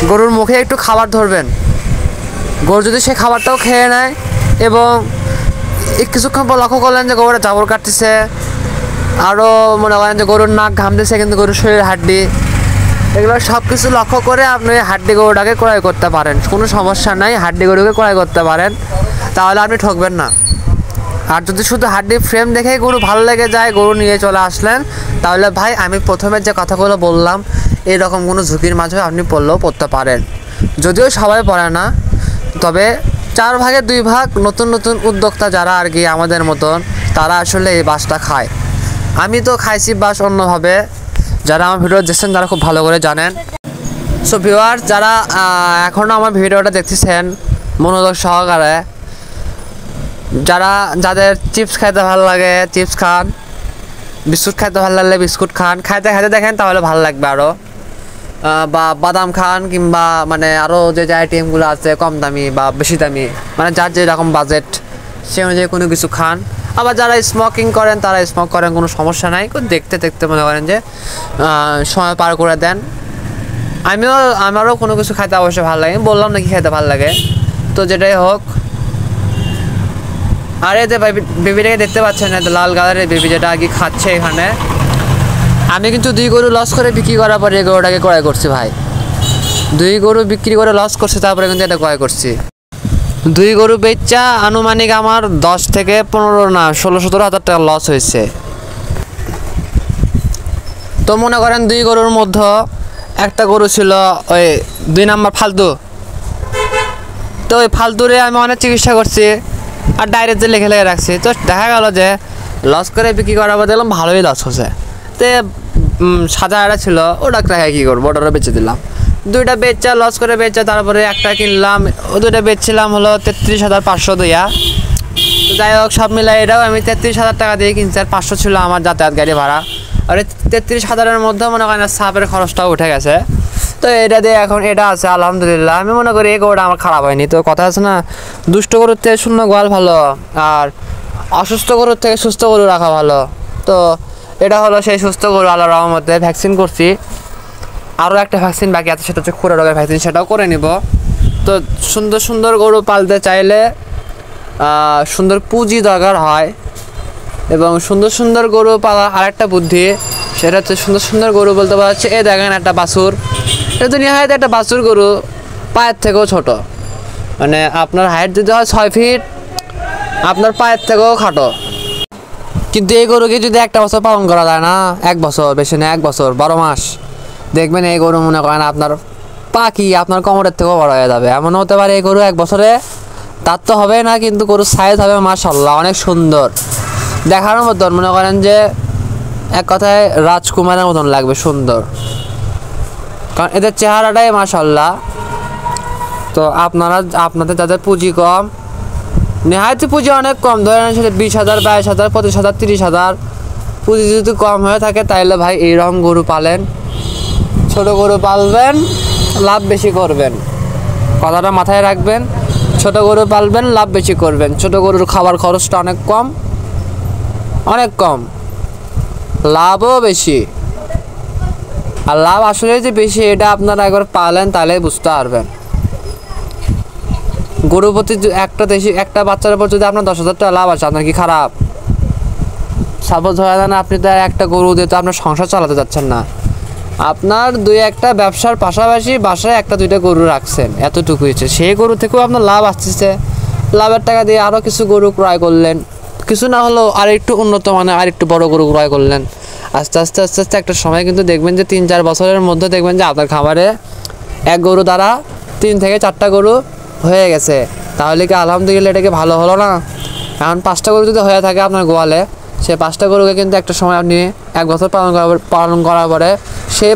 গরুর মুখে একটু খাবার ধরবেন। গরু যদি সে খাবারটাও খেয়ে নেয় এবং কিছুক্ষণ পর লক্ষ্য করলেন যে গরুটা জাবর কাটতেছে, আরও মনে করেন যে গরুর নাক ঘামতেছে কিন্তু গরুর শরীরের হাড্ডি, এগুলো সব কিছু লক্ষ্য করে আপনি হাড্ডি গরুটাকে ক্রয় করতে পারেন, কোনো সমস্যা নাই, হাড্ডি গরুকে ক্রয় করতে পারেন, তাহলে আপনি ঠকবেন না। আর যদি শুধু হাড্ডি ফ্রেম দেখেই গরু ভালো লেগে যায়, গরু নিয়ে চলে আসলেন, তাহলে ভাই আমি প্রথমে যে কথাগুলো বললাম এরকম কোনো ঝুঁকির মাঝে আপনি পড়তে পারেন। যদিও সবাই পড়ে না, তবে 4 ভাগের 2 ভাগ নতুন উদ্যোক্তা যারা আর কি আমাদের মতন, তারা আসলে এই বাসটা খায়। আমি তো খাইছি বাস অন্যভাবে, যারা আমার ভিডিও দেখছেন তারা খুব ভালো করে জানেন। সো ভিউয়ার্স, যারা এখনও আমার ভিডিওটা দেখতেছেন মনোযোগ সহকারে, যাদের চিপস খাইতে ভালো লাগে চিপস খান, বিস্কুট খাইতে ভালো লাগলে বিস্কুট খান, খাইতে দেখেন তাহলে ভালো লাগবে আরও, বা বাদাম খান কিংবা মানে আরও যে আইটেমগুলো আছে কম দামি বা বেশি দামি, মানে যার যেরকম বাজেট সে অনুযায়ী কোনো কিছু খান। আবার যারা স্মোকিং করেন তারা স্মোক করেন, কোনো সমস্যা নাই, দেখতে মনে করেন যে সময় পার করে দেন। আমারও কোনো কিছু খাইতে অবশ্যই ভালো লাগে, বললাম না কি খাইতে ভালো লাগে, তো যেটাই হোক। আর এই যে বেবিটাকে দেখতে পাচ্ছেন, লাল কালারের বেবি যেটা আর কি খাচ্ছে এখানে, আমি কিন্তু 2 গরু লস করে বিক্রি করার পরে এই গরুটাকে ক্রয় করছি ভাই। 2 গরু বিক্রি করে লস করছি, তারপরে কিন্তু এটা ক্রয় করছি। 2 গরু বেচা আনুমানিক আমার 10 থেকে 15 না 16-17 হাজার টাকা লস হয়েছে। তো মনে করেন 2 গরুর মধ্যে একটা গরু ছিল ওই 2 নাম্বার ফালতু, তো ওই ফালতুরে আমি অনেক চিকিৎসা করছি আর ডাইরেক্ট যে লেখে রাখছি, তো দেখা গেল যে লস করে বিক্রি করার পর দেখলাম ভালোই লস হচ্ছে। তো সাদা একটা ছিল, ওটা টাকায় কী করবো, ওটা বেচে দিলাম। 2টা বেচা লস করে বেচা, তারপরে একটা কিনলাম, ও 2টা বেচছিলাম হলো 33,500 দিয়া। যাই হোক সব মিলাই এটাও আমি 33,000 টাকা দিয়ে কিনছি, আর 500 ছিল আমার যাতায়াত গাড়ি ভাড়া, আর 33,000-এর মধ্যে মনে করেন সাপের খরচটাও উঠে গেছে। তো এটা দিয়ে এখন এটা আছে আলহামদুলিল্লাহ। আমি মনে করি এই গরুটা আমার খারাপ হয়নি। তো কথা আছে না, দুষ্ট গরুর থেকে শূন্য গোয়াল ভালো, আর অসুস্থ গরুর থেকে সুস্থ গরু রাখা ভালো। তো এটা হলো সেই সুস্থ গরু, আল্লাহর রহমতে ভ্যাকসিন করছি, আরও একটা ভ্যাকসিন বাকি আছে, সেটা হচ্ছে খুরা রোগের ভ্যাকসিন, সেটাও করে নিব। তো সুন্দর গরু পালতে চাইলে সুন্দর পুঁজি দরকার হয়, এবং সুন্দর গরু পালা আরেকটা বুদ্ধি, সেটা হচ্ছে সুন্দর গরু বলতে পারা হচ্ছে এ দেখেন একটা বাছুর, এটা তো নিহায়ত একটা বাছুর গরু, পায়ের থেকেও ছোট, মানে আপনার হাইট যদি হয় 6 ফিট, আপনার পায়ের থেকেও খাটো। কিন্তু এই গরুকে যদি 1 বছর পালন করা যায় না, 1 বছর বেশি না, 1 বছর 12 মাস, দেখবেন এই গরু মনে করেন আপনার পাখি আপনার কোমরের থেকেও বড় হয়ে যাবে। এমন হতে পারে এই গরু 1 বছরে তার তো হবে না, কিন্তু গরুর সাইজ হবে মাশাআল্লাহ অনেক সুন্দর দেখানোর মতন, মনে করেন যে এক কথায় রাজকুমারের মতন লাগবে সুন্দর, কারণ এদের চেহারাটাই মাশাআল্লাহ। তো আপনাদের যাদের পুঁজি কম, নেহায়তি পুঁজি অনেক কম, ধরেন সেটা 20,000, 22,000, 25,000, 30,000 পুঁজি যদি কম হয়ে থাকে, তাইলে ভাই এইরকম গরু পালেন, ছোট গরু পালবেন, লাভ বেশি করবেন, কথাটা মাথায় রাখবেন। ছোট গরু পালবেন, লাভ বেশি করবেন। ছোট গরুর খাবার খরচটা অনেক কম, লাভও বেশি। আর লাভ আসলে যে বেশি, এটা আপনারা একবার পালেন তাহলে বুঝতে পারবেন। গরু প্রতি একটা বাচ্চার উপর যদি আপনার 10,000 টাকা লাভ আছে, আপনার কি খারাপ? সাপোজ হয়ে যায় না, আপনি তো একটা গরু দিয়ে তো আপনার সংসার চালাতে যাচ্ছেন না, আপনার 2-1টা ব্যবসার পাশাপাশি বাসায় 1-2টা গরু রাখছেন, এতটুকু হচ্ছে, সেই গরু থেকেও আপনার লাভ আসতেছে। লাভের টাকা দিয়ে আরও কিছু গরু ক্রয় করলেন, কিছু না হলেও আরেকটু উন্নত মানের আরেকটু বড় গরু ক্রয় করলেন। আস্তে আস্তে একটা সময় কিন্তু দেখবেন যে 3-4 বছরের মধ্যে দেখবেন যে আপনার খামারে 1 গরু দ্বারা 3 থেকে 4টা গরু হয়ে গেছে। তাহলে কি আলহামদুলিল্লাহ, এটাকে ভালো হলো না? এখন 5টা গরু যদি হয়ে থাকে আপনার গোয়ালে, সেই 5টা গরুকে কিন্তু একটা সময় আপনি 1 বছর পালন করার পরে সেই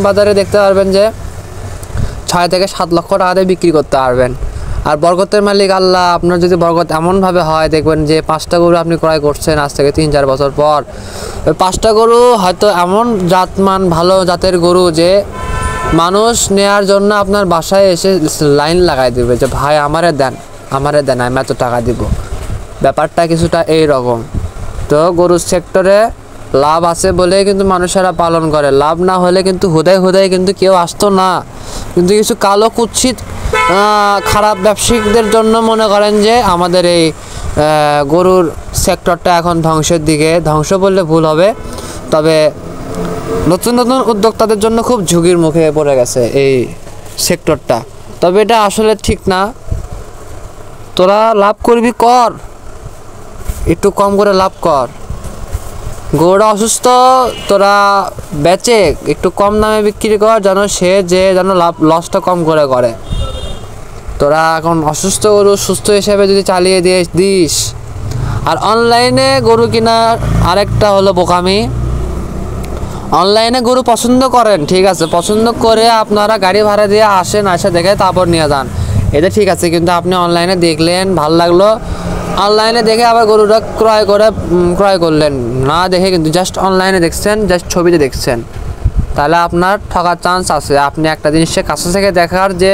বাজারে দেখতে পারবেন যে 6 থেকে 7 লক্ষ টাকা দিয়ে বিক্রি করতে পারবেন। আর বরকতের মালিক আল্লাহ, আপনার যদি বরকত এমনভাবে হয়, দেখবেন যে 5টা গরু আপনি ক্রয় করছেন আজ থেকে 3-4 বছর পর, ওই 5টা গরু হয়তো এমন জাতমান ভালো জাতের গরু যে মানুষ নেয়ার জন্য আপনার বাসায় এসে লাইন লাগাই দেবে যে ভাই আমারে দেন আমি এত টাকা দিব। ব্যাপারটা কিছুটা এই রকম। তো গরুর সেক্টরে লাভ আছে বলে কিন্তু মানুষেরা পালন করে, লাভ না হলে কিন্তু হুদায় কিন্তু কেউ আসতো না। কিন্তু কিছু কালো কুৎসিত খারাপ ব্যবসায়িকদের জন্য মনে করেন যে আমাদের এই গরুর সেক্টরটা এখন ধ্বংসের দিকে, ধ্বংস বললে ভুল হবে, তবে নতুন উদ্যোক্তাদের জন্য খুব ঝুঁকির মুখে পড়ে গেছে এই সেক্টরটা। তবে এটা আসলে ঠিক না। তোরা লাভ করবি কর, একটু কম করে লাভ কর। গরুটা অসুস্থ, তোরা বেচে একটু কম দামে বিক্রি কর, যেন লসটা কম করে। তোরা এখন অসুস্থ গরু সুস্থ হিসেবে যদি চালিয়ে দিস। আর অনলাইনে গরু কেনার আরেকটা হলো বোকামি। অনলাইনে গরু পছন্দ করেন, ঠিক আছে, পছন্দ করে আপনারা গাড়ি ভাড়া দিয়ে আসেন, এসে দেখে তারপর নিয়ে যান, এটা ঠিক আছে। কিন্তু আপনি অনলাইনে দেখলেন, ভালো লাগলো, অনলাইনে দেখে আবার গরুটা ক্রয় করলেন না দেখে, কিন্তু জাস্ট অনলাইনে দেখছেন, জাস্ট ছবিতে দেখছেন, তাহলে আপনার ঠকার চান্স আছে। আপনি একটা জিনিসের কাছে থেকে দেখার যে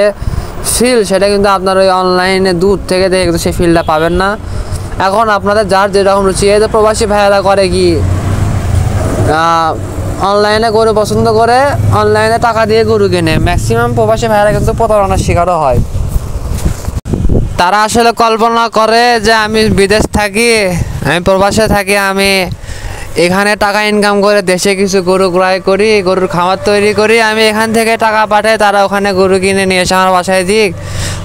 ফিল, সেটা কিন্তু আপনার ওই অনলাইনে দূর থেকে দেখে কিন্তু সেই ফিলটা পাবেন না। এখন আপনাদের যার যেরকম রুচি, এই যে প্রবাসী ভাইয়েরা করে কি, অনলাইনে গরু পছন্দ করে অনলাইনে টাকা দিয়ে গরু কিনে। ম্যাক্সিমাম প্রবাসী ভাইয়েরা কিন্তু প্রতারণার শিকারও হয়। তারা আসলে কল্পনা করে যে আমি বিদেশ থাকি, আমি প্রবাসে থাকি, আমি এখানে টাকা ইনকাম করে দেশে কিছু গরু ক্রয় করি, গরুর খামার তৈরি করি, আমি এখান থেকে টাকা পাঠাই, তারা ওখানে গরু কিনে নিয়ে এসে আমার বাসায় দিক,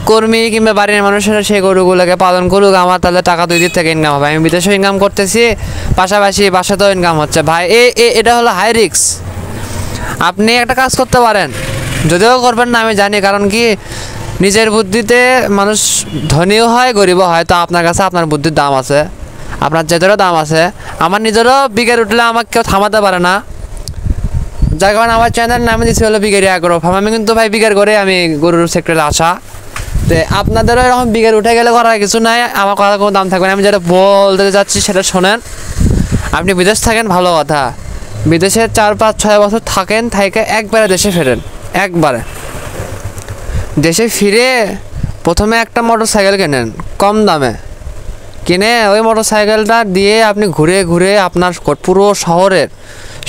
কর্মী কিংবা বাড়ির মানুষেরা সেই গরুগুলোকে পালন করুক, আমার তাহলে টাকা 2 দিক থেকে ইনকাম হবে। আমি বিদেশেও ইনকাম করতেছি, পাশাপাশি বাসাতেও ইনকাম হচ্ছে। ভাই এটা হলো হাই রিস্ক। আপনি একটা কাজ করতে পারেন, যদিও করবেন না আমি জানি, কারণ কি নিজের বুদ্ধিতে মানুষ ধনীও হয় গরিবও হয়। তো আপনার কাছে আপনার বুদ্ধির দাম আছে, আপনার জেদেরও দাম আছে। আমার নিজেরও বিঘের উঠলে আমাকে কেউ থামাতে পারে না, যার কারণে আমার চ্যানেল নামে দিচ্ছি হলো বিঘের আগ্রহ। আমি কিন্তু ভাই বিঘের করে আমি গরুর সেক্টরে আসা। তো আপনাদেরও এরকম বিঘের উঠে গেলে করার কিছু নাই, আমার কথা কোনো দাম থাকবে না। আমি যেটা বলতে যাচ্ছি সেটা শোনেন। আপনি বিদেশ থাকেন ভালো কথা, বিদেশে 4-5-6 বছর থাকেন, থেকে একবারে দেশে ফেরেন। একবারে দেশে ফিরে প্রথমে একটা মোটর সাইকেল কেনেন কম দামে, কিনে ওই মোটর সাইকেলটা দিয়ে আপনি ঘুরে আপনার পুরো শহরের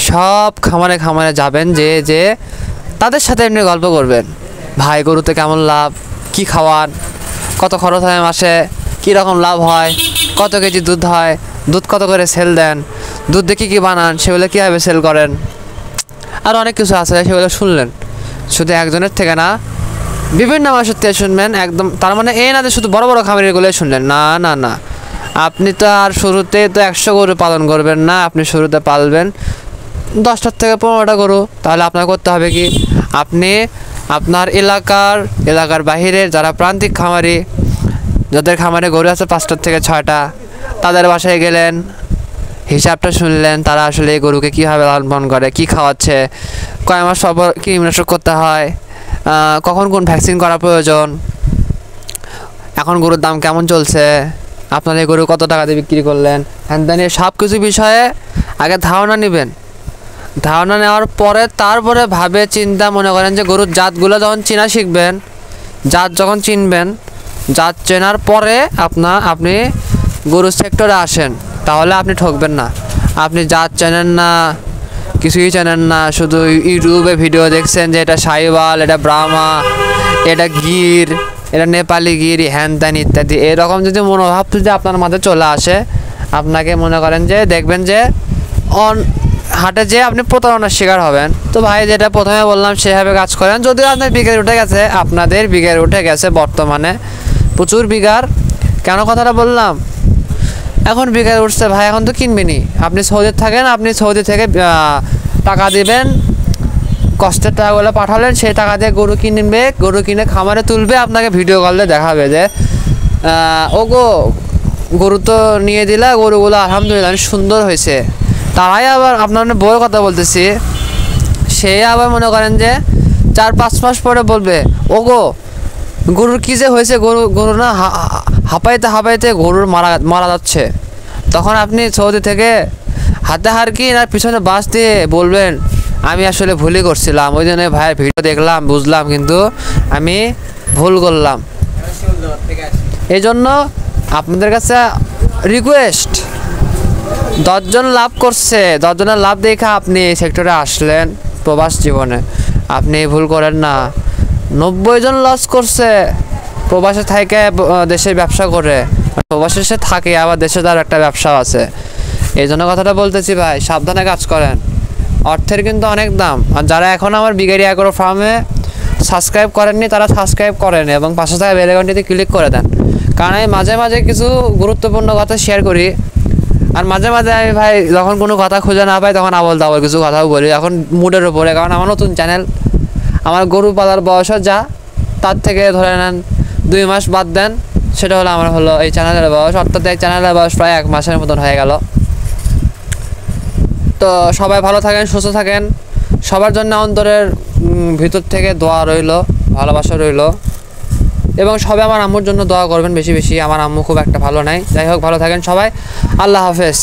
সব খামারে যাবেন, যে তাদের সাথে এমনি গল্প করবেন, ভাই গরুতে কেমন লাভ, কি খাওয়ান, কত খরচ হয় মাসে, কীরকম লাভ হয়, কত কেজি দুধ হয়, দুধ কত করে সেল দেন, দুধ দিয়ে কী বানান, সেগুলো কীভাবে সেল করেন, আর অনেক কিছু আছে, সেগুলো শুনলেন। শুধু একজনের থেকে না, বিভিন্ন মানুষের থেকে শুনবেন। একদম তার মানে এই না যে শুধু বড় খামারিগুলো শুনলেন, না। আপনি তো আর শুরুতে তো 100 গরু পালন করবেন না, আপনি শুরুতে পালবেন 10টা থেকে 15টা গরু। তাহলে আপনার করতে হবে কি, আপনি আপনার এলাকার বাহিরের যারা প্রান্তিক খামারি, যাদের খামারে গরু আছে 5টা থেকে 6টা, তাদের বাসায় গেলেন, হিসাবটা শুনলেন, তারা আসলে এই গরুকে কীভাবে লালন পালন করে, কী খাওয়াচ্ছে, কয় মাস পর কী ইমুনেশন করতে হয়, কখন কোন ভ্যাকসিন করা প্রয়োজন, এখন গরুর দাম কেমন চলছে, আপনার এই গরু কত টাকা দিয়ে বিক্রি করলেন, হ্যান সব কিছু বিষয়ে আগে ধারণা নেবেন। ধারণা নেওয়ার পরে তারপরে ভাবে চিন্তা মনে করেন যে গরুর জাতগুলো যখন চেনা শিখবেন, যখন চিনবেন, জাত চেনার পরে আপনি গরুর সেক্টরে আসেন, তাহলে আপনি ঠকবেন না। আপনি জাত চেনেন না, কিছুই জানেন না, শুধু ইউটিউবে ভিডিও দেখছেন যে এটা সাহিওয়াল, এটা ব্রাহ্মা, এটা গির, এটা নেপালি গির, হ্যান ত্যান ইত্যাদি, এরকম যদি মনোভাব যদি আপনার মাঝে চলে আসে, আপনাকে মনে করেন যে দেখবেন যে হাটে যে আপনি প্রতারণার শিকার হবেন। তো ভাই যেটা প্রথমে বললাম সেভাবে কাজ করেন। যদিও আপনার আপনাদের বিঘের উঠে গেছে বর্তমানে প্রচুর বিঘার। কেন কথাটা বললাম, এখন বিঘার উঠছে ভাই, এখন তো কিনবেনি। আপনি সৌদিতে থাকেন, আপনি সৌদি থেকে টাকা দিবেন, কষ্টের টাকাগুলো পাঠালেন, সেই টাকা দিয়ে গরু কিনবে, গরু কিনে খামারে তুলবে, আপনাকে ভিডিও কলে দেখাবে যে ওগো গরু তো নিয়ে দিলা, গরুগুলো আলহামদুলিল্লাহ অনেক সুন্দর হয়েছে। তারাই আবার আপনার বউয়ের কথা বলতেছি, সে আবার মনে করেন যে 4-5 মাস পরে বলবে, ওগো গরুর কী যে হয়েছে, গরু না হাঁপাইতে হাঁপাইতে গরুর মারা যাচ্ছে। তখন আপনি সৌদি থেকে হাতে হারকিন আর পিছনে বাঁশ দিয়ে বলবেন, আমি আসলে ভুলই করছিলাম, ওই জন্য ভাইয়ের ভিডিও দেখলাম, বুঝলাম, কিন্তু আমি ভুল করলাম। এই জন্য আপনাদের কাছে রিকোয়েস্ট, 10 জন লাভ করছে, 10 জনের লাভ দেখে আপনি এই সেক্টরে আসলেন প্রবাস জীবনে, আপনি ভুল করেন না। 90 জন লস করছে প্রবাসে থেকে দেশে ব্যবসা করে, প্রবাসে সে থাকে আবার দেশে তার একটা ব্যবসাও আছে। এই জন্য কথাটা বলতেছি ভাই, সাবধানে কাজ করেন, অর্থের কিন্তু অনেক দাম। আর যারা এখন আমার বিগারি অ্যাগ্রো ফার্মে সাবস্ক্রাইব করেননি তারা সাবস্ক্রাইব করেন এবং পাশে থাকা বেল আইকনটিতে ক্লিক করে দেন, কারণ আমি মাঝে মাঝে কিছু গুরুত্বপূর্ণ কথা শেয়ার করি। আর মাঝে মাঝে আমি ভাই যখন কোনো কথা খুঁজে না পাই তখন আবল তাবল কিছু কথাও বলি, এখন মুডের উপরে, কারণ আমার নতুন চ্যানেল, আমার গরু পালার বয়সও যা, তার থেকে ধরে নেন 2 মাস বাদ দেন, সেটা হলো আমার এই চ্যানেলের বয়স, অর্থাৎ এই চ্যানেলের বয়স প্রায় 1 মাসের মতন হয়ে গেল। তো সবাই ভালো থাকেন, সুস্থ থাকেন, সবার জন্য অন্তরের ভিতর থেকে দোয়া রইল, ভালোবাসা রইল, এবং সবাই আমার আম্মুর জন্য দোয়া করবেন বেশি বেশি। আমার আম্মু খুব একটা ভালো নাই, যাই হোক ভালো থাকেন সবাই, আল্লাহ হাফেজ।